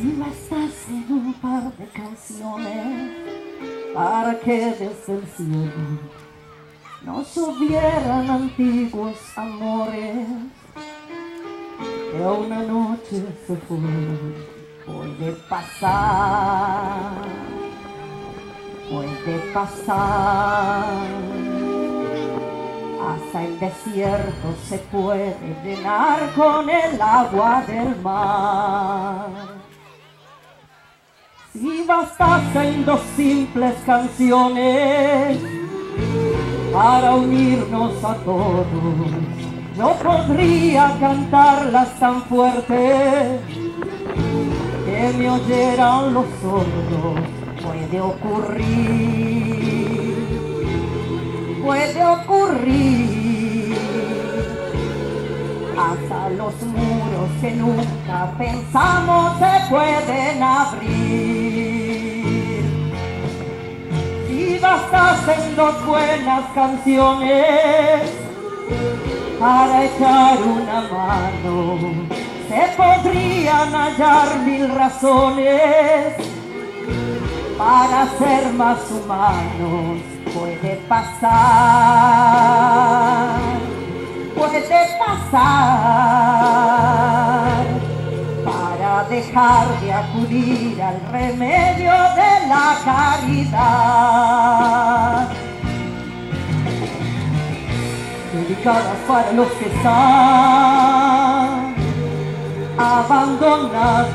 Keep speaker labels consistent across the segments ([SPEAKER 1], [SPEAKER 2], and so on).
[SPEAKER 1] Si bastasen un par de canciones para que desde el cielo nos llovieran antiguos amores que una noche se fue, puede pasar, hasta el desierto se puede llenar con el agua del mar. Si bastasen dos simples canciones para unirnos a todos, yo podría cantarlas tan fuerte que me oyeran los sordos. Puede ocurrir, hasta los muros que nunca pensamos se pueden abrir. Si bastasen dos buenas canciones para echar una mano, se podrían hallar mil razones para ser más humanos. Puede pasar, para dejar de acudir al remedio de la caridad. Dedicadas para los que están abandonados,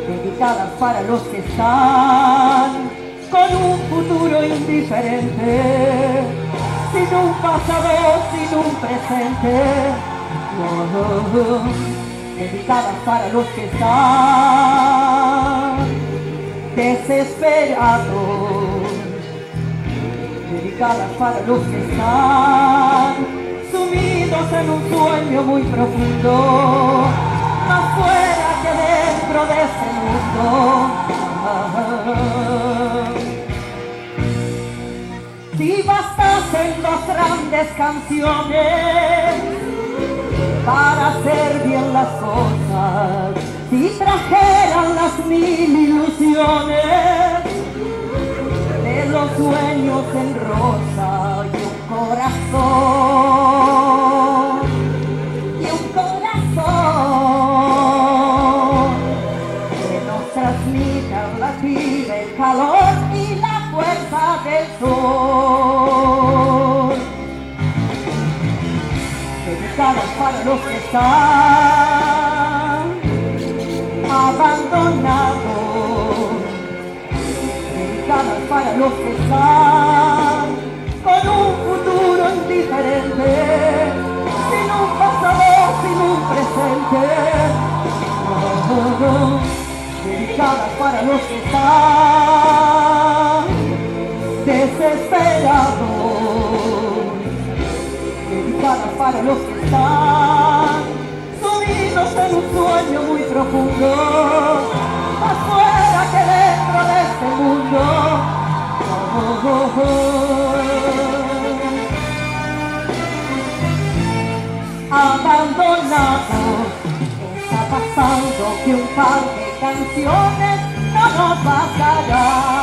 [SPEAKER 1] dedicadas para los que están con un futuro indiferente, sin un pasado, sin un presente. Dedicadas para los que están desesperados, dedicadas para los que están sumidos en un sueño muy profundo, más fuera que dentro de este mundo. Si bastasen dos grandes canciones para hacer bien las cosas, si trajeran las mil ilusiones de los sueños en rosa y un corazón, que nos transmitan la vida, el calor y la fuerza del sol. Dedicadas para los que están abandonados, dedicadas para los que están con un futuro indiferente, sin un pasado, sin un presente. Dedicadas para los que están desesperados, dedicadas para los que están sumidos en un sueño muy profundo, más fuera que dentro de este mundo. Abandonados, está pasando que un par de canciones no nos bastarán.